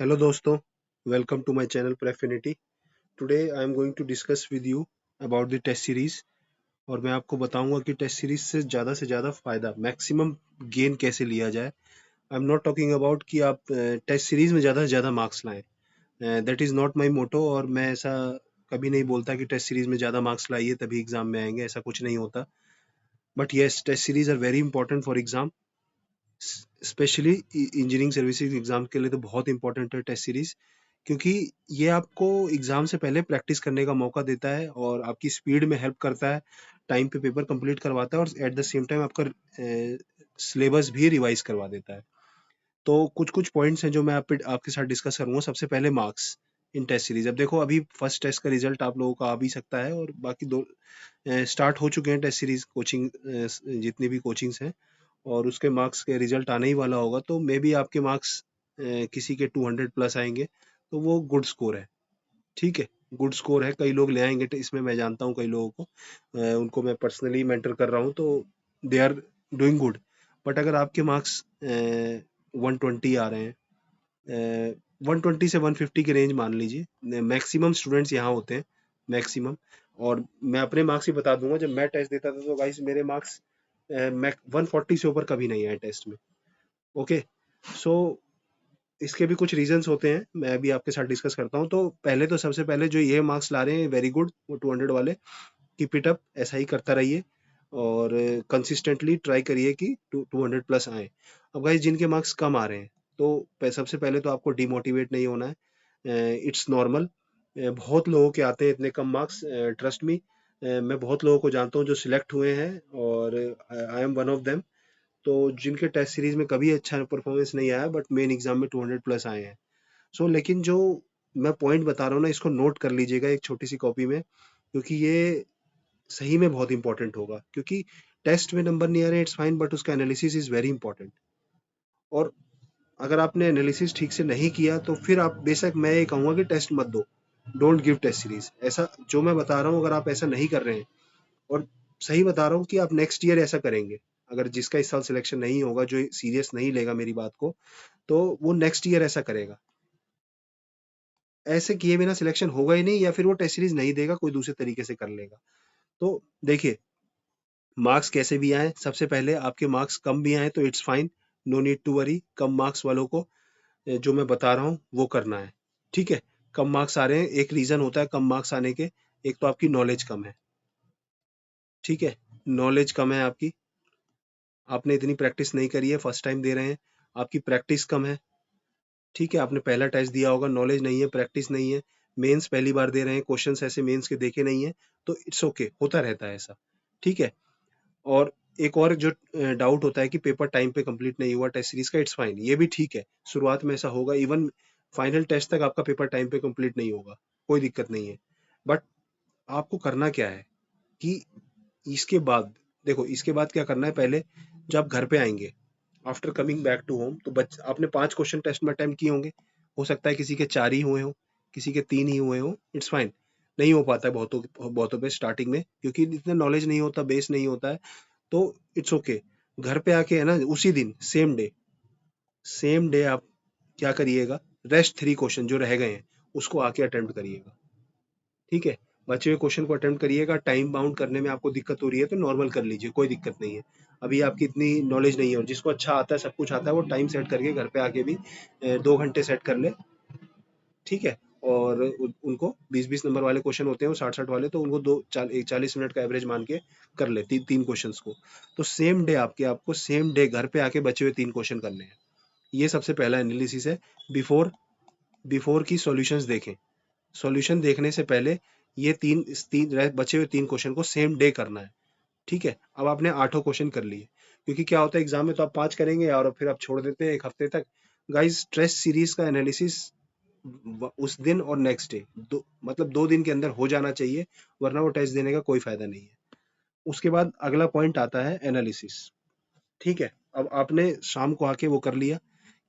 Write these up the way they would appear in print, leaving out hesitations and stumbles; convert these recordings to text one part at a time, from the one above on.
Hello दोस्तों, welcome to my channel Prefinity. Today I am going to discuss with you about the test series और मैं आपको बताऊंगा कि टेस्ट सीरीज से ज़्यादा फायदा मैक्सिमम गेन कैसे लिया जाए। I am not talking about कि आप टेस्ट सीरीज में ज़्यादा से ज़्यादा मार्क्स लाएं। दैट इज़ नॉट माई मोटो और मैं ऐसा कभी नहीं बोलता कि टेस्ट सीरीज में ज़्यादा मार्क्स लाइए तभी एग्जाम में आएंगे, ऐसा कुछ नहीं होता। But yes, test series are very important for exam, especially engineering services exam के लिए तो बहुत इंपॉर्टेंट है टेस्ट सीरीज, क्योंकि ये आपको एग्जाम से पहले प्रैक्टिस करने का मौका देता है और आपकी स्पीड में हेल्प करता है, टाइम पे पेपर कंप्लीट करवाता है और एट द सेम टाइम आपका सिलेबस भी रिवाइज करवा देता है। तो कुछ कुछ पॉइंट्स हैं जो मैं आपके साथ डिस्कस करूंगा। सबसे पहले मार्क्स इन टेस्ट सीरीज। अब देखो, अभी फर्स्ट टेस्ट का रिजल्ट आप लोगों का आ भी सकता है और बाकी दो स्टार्ट हो चुके हैं टेस्ट सीरीज कोचिंग, जितनी भी कोचिंग्स हैं, और उसके मार्क्स के रिजल्ट आने ही वाला होगा। तो मे बी आपके मार्क्स किसी के 200 प्लस आएंगे, तो वो गुड स्कोर है। ठीक है, गुड स्कोर है, कई लोग ले आएंगे, तो इसमें मैं जानता हूँ कई लोगों को, उनको मैं पर्सनली मेंटर कर रहा हूँ, तो they are doing good. But अगर आपके मार्क्स 120 आ रहे हैं, 120 से 150 की रेंज मान लीजिए, मैक्सिमम स्टूडेंट्स यहाँ होते हैं, मैक्सिमम। और मैं अपने मार्क्स ही बता दूंगा, जब मैं टेस्ट देता था तो गाइस मेरे मार्क्स 140 से ऊपर कभी नहीं आए टेस्ट में। ओके, सो इसके भी कुछ रीजंस होते हैं, मैं भी आपके साथ डिस्कस करता हूँ। तो पहले तो सबसे पहले जो ये मार्क्स ला रहे हैं, वेरी गुड, वो 200 वाले, कीप इट अप, ऐसा ही करता रहिए और कंसिस्टेंटली ट्राई करिए कि 200 प्लस आए। अब गाइस जिनके मार्क्स कम आ रहे हैं, तो सबसे पहले तो आपको डिमोटिवेट नहीं होना है, इट्स नॉर्मल। बहुत लोगों के आते हैं इतने कम मार्क्स, ट्रस्ट मी। मैं बहुत लोगों को जानता हूँ जो सिलेक्ट हुए हैं और I am one of them. तो जिनके टेस्ट सीरीज में कभी अच्छा परफॉर्मेंस नहीं आया बट मेन एग्जाम में 200 प्लस आए हैं। सो लेकिन जो मैं पॉइंट बता रहा हूँ ना, इसको नोट कर लीजिएगा एक छोटी सी कॉपी में, क्योंकि ये सही में बहुत इंपॉर्टेंट होगा। क्योंकि टेस्ट में नंबर नहीं आ रहे, इट्स फाइन, बट उसका एनालिसिस इज वेरी इंपॉर्टेंट। और अगर आपने एनालिसिस ठीक से नहीं किया तो फिर आप बेशक, मैं ये कहूंगा कि टेस्ट मत दो, डोंट गिव टेस्ट सीरीज। ऐसा जो मैं बता रहा हूँ, अगर आप ऐसा नहीं कर रहे हैं, और सही बता रहा हूँ कि आप नेक्स्ट ईयर ऐसा करेंगे, अगर जिसका इस साल सिलेक्शन नहीं होगा, जो सीरियस नहीं लेगा मेरी बात को, तो वो नेक्स्ट ईयर ऐसा करेगा। ऐसे किए बिना सिलेक्शन होगा ही नहीं, या फिर वो टेस्ट सीरीज नहीं देगा, कोई दूसरे तरीके से कर लेगा। तो देखिए, मार्क्स कैसे भी आए, सबसे पहले आपके मार्क्स कम भी आए तो it's fine, no need to worry. कम मार्क्स वालों को जो मैं बता रहा हूँ वो करना है। ठीक है, कम मार्क्स आ रहे हैं, एक रीजन होता है कम मार्क्स आने के, एक तो आपकी नॉलेज कम है। ठीक है, नॉलेज कम है आपकी, आपने इतनी प्रैक्टिस नहीं करी है, फर्स्ट टाइम दे रहे हैं, आपकी प्रैक्टिस कम है। ठीक है, आपने पहला टेस्ट दिया होगा, नॉलेज नहीं है, प्रैक्टिस नहीं है, मेंस पहली बार दे रहे हैं, क्वेश्चंस ऐसे मेंस के देखे नहीं है, तो इट्स ओके, होता रहता है ऐसा। ठीक है, और एक और जो डाउट होता है कि पेपर टाइम पे कंप्लीट नहीं हुआ टेस्ट सीरीज का, इट्स फाइन, ये भी ठीक है, शुरुआत में ऐसा होगा, इवन फाइनल टेस्ट तक आपका पेपर टाइम पे कंप्लीट नहीं होगा, कोई दिक्कत नहीं है। बट आपको करना क्या है कि इसके बाद, देखो इसके बाद क्या करना है, पहले जब घर पे आएंगे, after coming back to home, तो आपने 5 क्वेश्चन टेस्ट में अटेम्प्ट किए होंगे, हो सकता है किसी के 4 ही हुए हो, किसी के 3 ही हुए हो, इट्स फाइन। नहीं हो पाता है बहुतों बहुतों पे स्टार्टिंग में, क्योंकि इतना नॉलेज नहीं होता, बेस नहीं होता है, तो इट्स ओके। घर पे आके है ना, उसी दिन सेम डे आप क्या करिएगा, रेस्ट 3 क्वेश्चन जो रह गए हैं उसको आके अटेम्प्ट करिएगा। ठीक है, बचे हुए क्वेश्चन को अटेम्प्ट करिएगा। टाइम बाउंड करने में आपको दिक्कत हो रही है तो नॉर्मल कर लीजिए, कोई दिक्कत नहीं है। अभी आपकी इतनी नॉलेज नहीं है, और जिसको अच्छा आता है, सब कुछ आता है, वो टाइम सेट करके घर पे आके भी 2 घंटे सेट कर ले। ठीक है, और उनको 20-20 नंबर वाले क्वेश्चन होते हैं, वो 60-60 वाले, तो उनको 40 मिनट का एवरेज मान के कर ले, तीन क्वेश्चंस को। तो सेम डे आपको सेम डे घर पे आके बचे हुए 3 क्वेश्चन करने हैं। ये सबसे पहला एनालिसिस है। बिफोर बिफोर की सॉल्यूशंस देखें, सॉल्यूशन देखने से पहले ये बचे हुए 3 क्वेश्चन को सेम डे करना है। ठीक है, अब आपने 8 क्वेश्चन कर लिए, क्योंकि क्या होता है एग्जाम में तो आप 5 करेंगे और फिर आप छोड़ देते हैं 1 हफ्ते तक। गाइस, टेस्ट सीरीज का एनालिसिस उस दिन और नेक्स्ट डे, मतलब 2 दिन के अंदर हो जाना चाहिए, वरना वो टेस्ट देने का कोई फायदा नहीं है। उसके बाद अगला पॉइंट आता है एनालिसिस। ठीक है, अब आपने शाम को आके वो कर लिया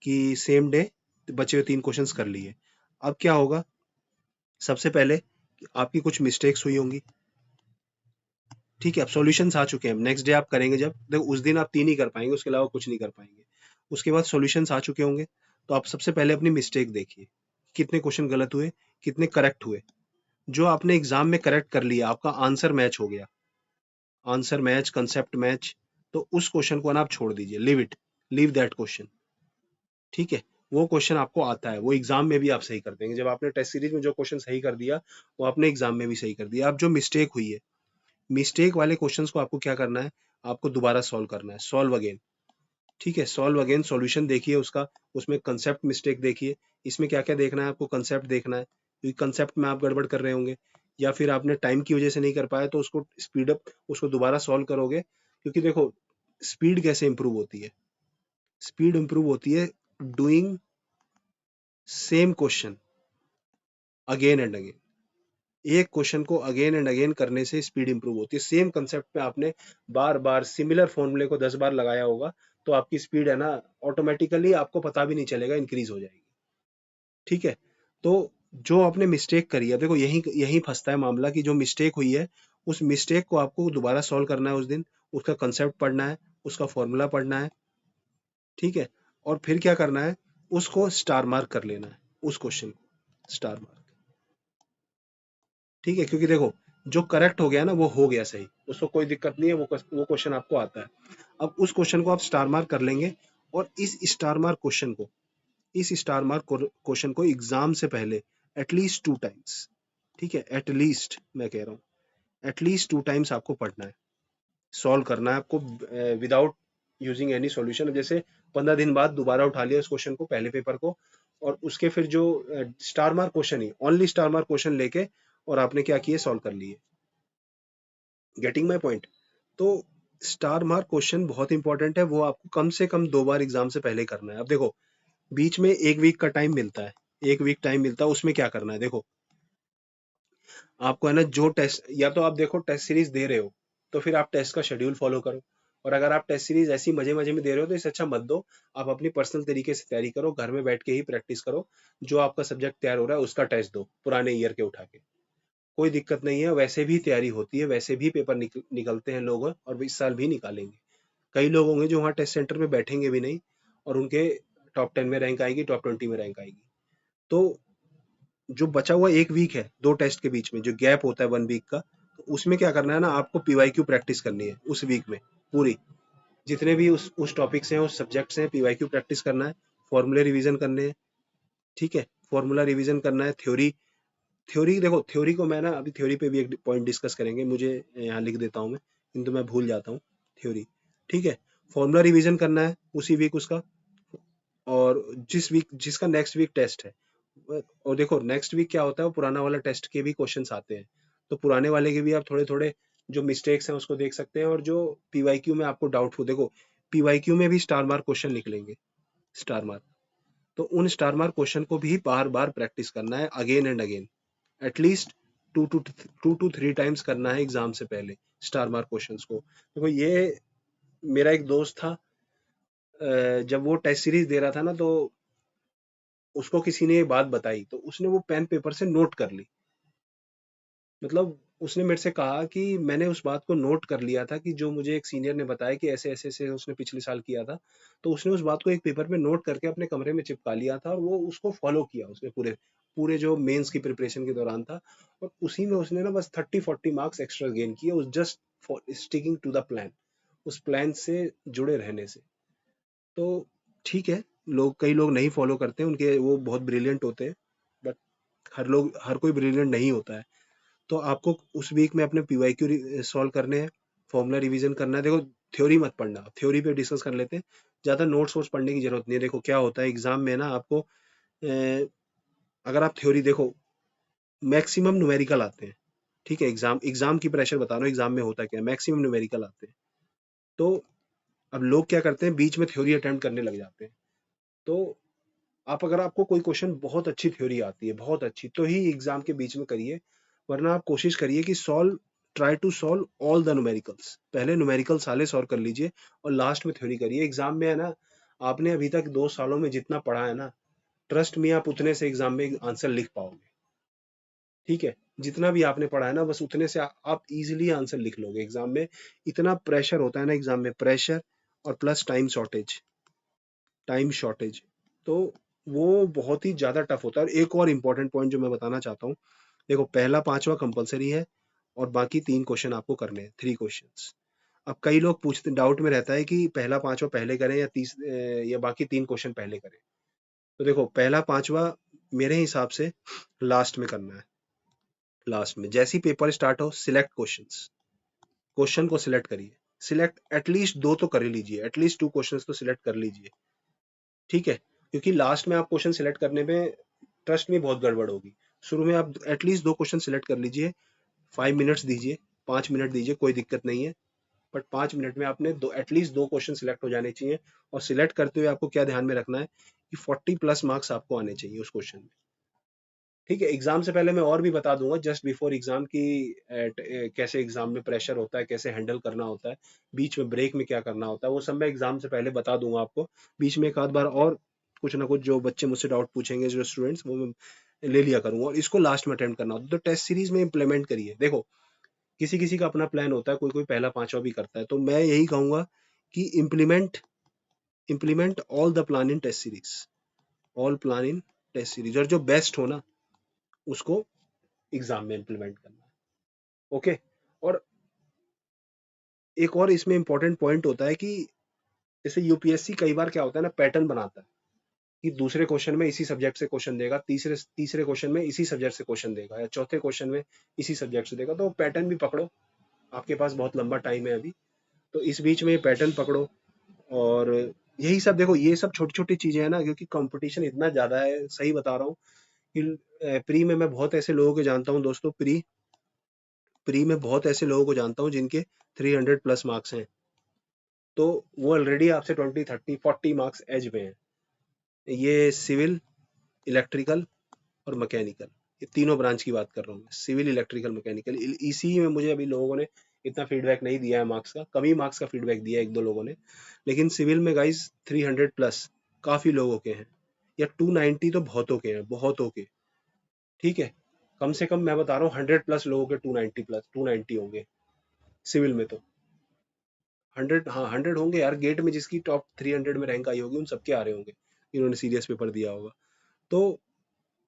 कि सेम डे बचे हुए 3 क्वेश्चंस कर लिए। अब क्या होगा, सबसे पहले आपकी कुछ मिस्टेक्स हुई होंगी। ठीक है, अब सॉल्यूशंस आ चुके हैं, नेक्स्ट डे आप करेंगे जब, देखो उस दिन आप 3 ही कर पाएंगे, उसके अलावा कुछ नहीं कर पाएंगे। उसके बाद सॉल्यूशंस आ चुके होंगे, तो आप सबसे पहले अपनी मिस्टेक देखिए, कितने क्वेश्चन गलत हुए, कितने करेक्ट हुए। जो आपने एग्जाम में करेक्ट कर लिया, आपका आंसर मैच हो गया, आंसर मैच, कंसेप्ट मैच, तो उस क्वेश्चन को ना आप छोड़ दीजिए, leave it, leave that question. ठीक है, वो क्वेश्चन आपको आता है, वो एग्जाम में भी आप सही कर देंगे। जब आपने टेस्ट सीरीज में जो क्वेश्चन सही कर दिया, वो आपने एग्जाम में भी सही कर दिया। अब जो मिस्टेक हुई है, मिस्टेक वाले क्वेश्चंस को आपको क्या करना है, आपको दोबारा सॉल्व करना है, सॉल्व अगेन। ठीक है, सॉल्व अगेन, सॉल्यूशन देखिए उसका, उसमें कंसेप्ट मिस्टेक देखिए। इसमें क्या क्या देखना है आपको, कंसेप्ट देखना है, क्योंकि कंसेप्ट में आप गड़बड़ कर रहे होंगे, या फिर आपने टाइम की वजह से नहीं कर पाया, तो उसको स्पीड अप, उसको दोबारा सॉल्व करोगे। क्योंकि देखो, स्पीड कैसे इंप्रूव होती है, स्पीड इंप्रूव होती है doing same question again and again. एक क्वेश्चन को अगेन एंड अगेन करने से स्पीड इंप्रूव होती है। सेम कंसेप्ट पे आपने बार बार सिमिलर फॉर्मूले को 10 बार लगाया होगा, तो आपकी स्पीड है ना, ऑटोमेटिकली आपको पता भी नहीं चलेगा, इंक्रीज हो जाएगी। ठीक है, तो जो आपने मिस्टेक करी है, देखो यही यही फंसता है मामला, कि जो मिस्टेक हुई है, उस मिस्टेक को आपको दोबारा सॉल्व करना है उस दिन, उसका कंसेप्ट पढ़ना है, उसका फॉर्मूला पढ़ना है। ठीक है, और फिर क्या करना है, उसको स्टार मार्क कर लेना है, उस क्वेश्चन को स्टार मार्क। ठीक है, क्योंकि देखो, जो करेक्ट हो गया ना, वो हो गया सही, उसको कोई दिक्कत नहीं है, वो क्वेश्चन आपको आता है। अब उस क्वेश्चन को आप स्टार मार्क कर लेंगे, और इस स्टार मार्क क्वेश्चन को एग्जाम से पहले एटलीस्ट 2 टाइम्स, ठीक है, एटलीस्ट मैं कह रहा हूँ, एटलीस्ट 2 टाइम्स आपको पढ़ना है, सॉल्व करना है आपको, विदाउट यूजिंग एनी सॉल्यूशन। जैसे 15 दिन बाद दोबारा उठा लिया उस क्वेश्चन को, पहले पेपर को, और उसके फिर जो स्टार मार्क क्वेश्चन ही, ओनली स्टार मार्क क्वेश्चन लेके, और आपने क्या किए, सॉल्व कर लिए। Getting my point? तो स्टार मार्क क्वेश्चन बहुत इंपॉर्टेंट है, वो आपको कम से कम 2 बार एग्जाम से पहले करना है। अब देखो, बीच में 1 वीक का टाइम मिलता है, 1 वीक टाइम मिलता है, उसमें क्या करना है, देखो आपको है ना, जो टेस्ट, या तो आप देखो टेस्ट सीरीज दे रहे हो, तो फिर आप टेस्ट का शेड्यूल फॉलो करो। और अगर आप टेस्ट सीरीज ऐसी मजे मजे में दे रहे हो, तो इससे अच्छा मत दो, आप अपनी पर्सनल तरीके से तैयारी करो, घर में बैठ के ही प्रैक्टिस करो। जो आपका सब्जेक्ट तैयार हो रहा है, उसका टेस्ट दो पुराने ईयर के उठा के, कोई दिक्कत नहीं है, वैसे भी तैयारी होती है, वैसे भी पेपर निकलते हैं लोग, और इस साल भी निकालेंगे। कई लोग होंगे जो वहाँ टेस्ट सेंटर में बैठेंगे भी नहीं, और उनके टॉप 10 में रैंक आएगी, टॉप 20 में रैंक आएगी। तो जो बचा हुआ 1 वीक है, 2 टेस्ट के बीच में जो गैप होता है 1 वीक का, तो उसमें क्या करना है ना, आपको पीवाईक्यू प्रैक्टिस करनी है उस वीक में पूरी। जितने भी उस टॉपिक्स हैं, उस सब्जेक्ट्स हैं, पीवाईक्यू प्रैक्टिस करना है, फॉर्मूले रिवीजन करने हैं। ठीक है, फॉर्मूला रिवीजन करना है, थ्योरी, थ्योरी देखो, थ्योरी को मैं ना, अभी थ्योरी पे भी एक पॉइंट डिस्कस करेंगे, मुझे यहाँ लिख देता हूँ मैं, किंतु मैं भूल जाता हूँ थ्योरी। ठीक है, फॉर्मूला रिवीजन करना है उसी वीक उसका, और जिस वीक, जिसका नेक्स्ट वीक टेस्ट है, और देखो नेक्स्ट वीक क्या होता है, वो पुराना वाला टेस्ट के भी क्वेश्चंस आते हैं, तो पुराने वाले के भी आप थोड़े थोड़े जो मिस्टेक्स हैं उसको देख सकते हैं। और जो पीवाईक्यू में आपको डाउटफुल, देखो पीवाईक्यू में भी स्टार मार्क क्वेश्चन निकलेंगे, स्टार मार्क, तो उन स्टार मार्क क्वेश्चन को भी बार बार प्रैक्टिस करना है, again and again, at least 2 to 3 times करना है एग्जाम से पहले, स्टार मार्क क्वेश्चंस को। देखो ये, मेरा एक दोस्त था, जब वो टेस्ट सीरीज दे रहा था ना, तो उसको किसी ने ये बात बताई, तो उसने वो पेन पेपर से नोट कर ली। मतलब उसने मेरे से कहा कि मैंने उस बात को नोट कर लिया था, कि जो मुझे एक सीनियर ने बताया कि ऐसे ऐसे ऐसे उसने पिछले साल किया था, तो उसने उस बात को एक पेपर में नोट करके अपने कमरे में चिपका लिया था, और वो उसको फॉलो किया उसने पूरे पूरे जो मेंस की प्रिपरेशन के दौरान था। और उसी में उसने ना बस 30-40 मार्क्स एक्स्ट्रा गेन किए, उस just for sticking to the plan, उस प्लान से जुड़े रहने से। तो ठीक है, कई लोग नहीं फॉलो करते, उनके वो बहुत ब्रिलियंट होते हैं, बट हर कोई ब्रिलियंट नहीं होता है। तो आपको उस वीक में अपने पीवाईक्यू सॉल्व करने हैं, फॉर्मूला रिवीजन करना है। देखो थ्योरी मत पढ़ना, थ्योरी पे डिस्कस कर लेते हैं, ज्यादा नोट्स वोट्स पढ़ने की जरूरत नहीं है। देखो क्या होता है एग्जाम में ना, आपको अगर आप थ्योरी देखो, मैक्सिमम न्यूमेरिकल आते हैं। ठीक है, एग्जाम एग्जाम की प्रेशर बता रहा हूँ, एग्जाम में होता क्या है, मैक्सिमम न्यूमेरिकल आते हैं। तो अब लोग क्या करते हैं, बीच में थ्योरी अटेम्प्ट करने लग जाते हैं। तो आप, अगर आपको कोई क्वेश्चन बहुत अच्छी थ्योरी आती है, बहुत अच्छी, तो ही एग्जाम के बीच में करिए, वरना आप कोशिश करिए कि try to solve all the numericals, पहले न्यूमेरिकल सारे सॉल्व कर लीजिए, और लास्ट में थ्योरी करिए। एग्जाम में है ना, आपने अभी तक 2 सालों में जितना पढ़ा है ना, ट्रस्ट में आप उतने से एग्जाम में आंसर लिख पाओगे। ठीक है, जितना भी आपने पढ़ा है ना, बस उतने से आप इजीली आंसर लिख लोगे एग्जाम में। इतना प्रेशर होता है ना एग्जाम में, प्रेशर और plus time shortage, time shortage. तो वो बहुत ही ज़्यादा टफ होता है। और एक और इम्पोर्टेंट पॉइंट जो मैं बताना चाहता हूँ, देखो पहला पांचवा कंपलसरी है और बाकी 3 क्वेश्चन आपको करने हैं, 3 क्वेश्चंस। अब कई लोग पूछते, डाउट में रहता है कि पहला पांचवा पहले करें या या बाकी 3 क्वेश्चन पहले करें। तो देखो पहला पांचवा मेरे हिसाब से लास्ट में करना है। लास्ट में जैसे ही पेपर स्टार्ट हो, सिलेक्ट क्वेश्चंस, क्वेश्चन को सिलेक्ट करिए। सिलेक्ट एटलीस्ट 2 तो कर ही लीजिए, एटलीस्ट 2 क्वेश्चंस तो सिलेक्ट कर लीजिए, ठीक है? क्योंकि लास्ट में आप क्वेश्चन सिलेक्ट करने में ट्रस्ट में बहुत गड़बड़ होगी। शुरू में आप एटलीस्ट 2 क्वेश्चन सिलेक्ट कर लीजिए, 5 मिनट्स दीजिए, 5 मिनट दीजिए, कोई दिक्कत नहीं है। बट 5 मिनट में आपने दो एटलीस्ट 2 क्वेश्चन सिलेक्ट हो जाने चाहिए। और सिलेक्ट करते हुए आपको क्या ध्यान में रखना है कि 40 प्लस मार्क्स आपको आने चाहिए उस क्वेश्चन में। ठीक है, एग्जाम से पहले मैं और भी बता दूंगा जस्ट बिफोर एग्जाम की कैसे एग्जाम में प्रेशर होता है, कैसे हैंडल करना होता है, बीच में ब्रेक में क्या करना होता है, वो सब मैं एग्जाम से पहले बता दूंगा आपको। बीच में एक आध बार और कुछ ना कुछ जो बच्चे मुझसे डाउट पूछेंगे, जो स्टूडेंट्स, वो मैं ले लिया करूंगा। और इसको लास्ट में अटेम्प्ट करना होता है, तो टेस्ट सीरीज में इंप्लीमेंट करिए। देखो किसी किसी का अपना प्लान होता है, कोई कोई पहला पांचवा भी करता है, तो मैं यही कहूंगा कि implement implement all the plan in test series, all plan in test series, और जो बेस्ट हो ना उसको एग्जाम में इम्प्लीमेंट करना है। ओके। और एक और इसमें इंपॉर्टेंट पॉइंट होता है कि जैसे यूपीएससी कई बार क्या होता है ना, पैटर्न बनाता है कि दूसरे क्वेश्चन में इसी सब्जेक्ट से क्वेश्चन देगा, तीसरे तीसरे क्वेश्चन में इसी सब्जेक्ट से क्वेश्चन देगा, या चौथे क्वेश्चन में इसी सब्जेक्ट से देगा। तो पैटर्न भी पकड़ो, आपके पास बहुत लंबा टाइम है अभी, तो इस बीच में पैटर्न पकड़ो। और यही सब देखो, ये सब छोटी छोटी चीजें हैं ना, क्योंकि कंपटीशन इतना ज्यादा है, सही बता रहा हूँ कि प्री में मैं बहुत ऐसे लोगों को जानता हूँ दोस्तों, प्री प्री में बहुत ऐसे लोगों को जानता हूँ जिनके 300 प्लस मार्क्स हैं, तो वो ऑलरेडी आपसे 20 30 40 मार्क्स एज में है। ये सिविल, इलेक्ट्रिकल और मैकेनिकल, ये तीनों ब्रांच की बात कर रहा हूँ मैं, सिविल इलेक्ट्रिकल मैकेनिकल। इसी में मुझे अभी लोगों ने इतना फीडबैक नहीं दिया है मार्क्स का, कम ही मार्क्स का फीडबैक दिया है एक दो लोगों ने। लेकिन सिविल में गाइस 300 प्लस काफी लोगों के हैं, या 290 तो बहुतों के हैं, बहुतों के। ठीक है, कम से कम मैं बता रहा हूँ 100 प्लस लोगों के 290 प्लस 290 होंगे सिविल में। तो 100, हाँ 100 होंगे यार, गेट में जिसकी टॉप 300 में रैंक आई होगी उन सबके आ रहे होंगे, इन्होंने सीरियस पेपर दिया होगा। तो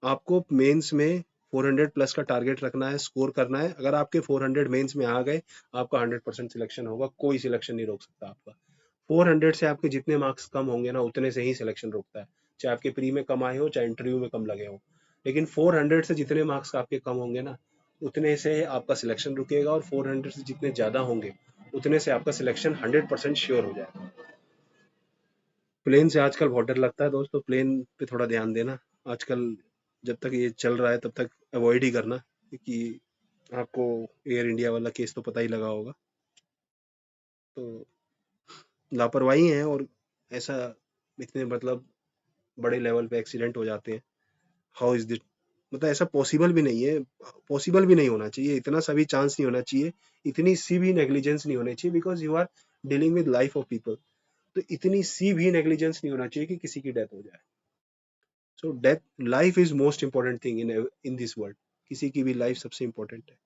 आपको मेंस में 400 प्लस का टारगेट रखना है, स्कोर करना है। अगर आपके 400 मेंस में आ गए, आपका 100% सिलेक्शन होगा, कोई सिलेक्शन नहीं रोक सकता आपका। 400 से आपके जितने मार्क्स कम होंगे ना, उतने से ही सिलेक्शन रुकता है, चाहे आपके प्री में कम आए हो, चाहे इंटरव्यू में कम लगे हो। लेकिन 400 से जितने मार्क्स आपके कम होंगे ना, उतने से आपका सिलेक्शन रुकेगा, और 400 से जितने ज्यादा होंगे, उतने से आपका सिलेक्शन 100% श्योर हो जाएगा। प्लेन से आजकल बहुत डर लगता है दोस्तों, प्लेन पे थोड़ा ध्यान देना आजकल। जब तक ये चल रहा है तब तक अवॉइड ही करना, क्योंकि आपको एयर इंडिया वाला केस तो पता ही लगा होगा। तो लापरवाही है, और ऐसा इतने मतलब बड़े लेवल पे एक्सीडेंट हो जाते हैं। हाउ इज दिट, मतलब ऐसा पॉसिबल भी नहीं है, पॉसिबल भी नहीं होना चाहिए, इतना सा भी चांस नहीं होना चाहिए, इतनी सी भी नेग्लिजेंस नहीं होनी चाहिए, because you are dealing with life of people. तो इतनी सी भी नेग्लिजेंस नहीं होना चाहिए कि किसी की डेथ हो जाए। So death, life is most important thing in this world, किसी की भी लाइफ सबसे इंपॉर्टेंट है।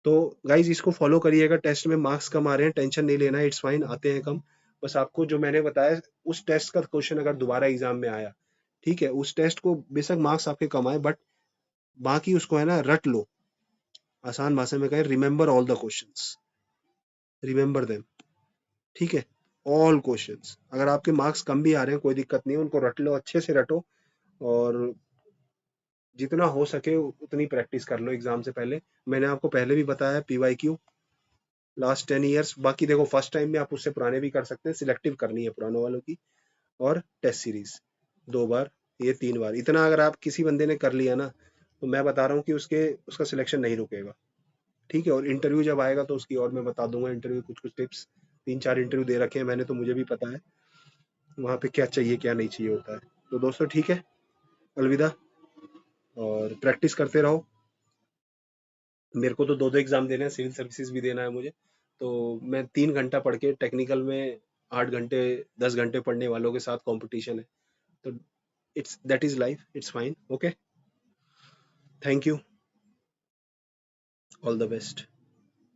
तो गाइज इसको फॉलो करिएगा। टेस्ट में मार्क्स कम आ रहे हैं, टेंशन नहीं लेना है, इट्स फाइन, आते हैं कम। बस आपको जो मैंने बताया, उस टेस्ट का क्वेश्चन अगर दोबारा एग्जाम में आया, ठीक है, उस टेस्ट को बेशक मार्क्स आपके कम आए, बट बाकी उसको है ना रट लो। आसान भाषा में कहें, remember all the questions, remember them. ठीक है, ऑल क्वेश्चंस। अगर आपके मार्क्स कम भी आ रहे हैं, कोई दिक्कत नहीं है, उनको रट लो, अच्छे से रटो। और जितना हो सके उतनी प्रैक्टिस कर लो एग्जाम से पहले। मैंने आपको पहले भी बताया पीवाईक्यू लास्ट 10 ईयर्स, बाकी देखो फर्स्ट टाइम में आप उससे पुराने भी कर सकते हैं, सिलेक्टिव करनी है पुरानों वालों की। और टेस्ट सीरीज 2 बार, ये 3 बार, इतना अगर आप किसी बंदे ने कर लिया ना, तो मैं बता रहा हूँ कि उसका सिलेक्शन नहीं रुकेगा। ठीक है, और इंटरव्यू जब आएगा तो उसकी और मैं बता दूंगा, इंटरव्यू कुछ कुछ टिप्स। 3 4 इंटरव्यू दे रखे हैं मैंने, तो मुझे भी पता है वहाँ पे क्या चाहिए क्या नहीं चाहिए होता है। तो दोस्तों ठीक है, अलविदा, और प्रैक्टिस करते रहो। मेरे को तो 2 2 एग्जाम देने हैं, सिविल सर्विसेज भी देना है मुझे। तो मैं 3 घंटा पढ़ के, टेक्निकल में 8 घंटे 10 घंटे पढ़ने वालों के साथ कंपटीशन है। तो it's that is life, it's fine, okay, thank you, all the best.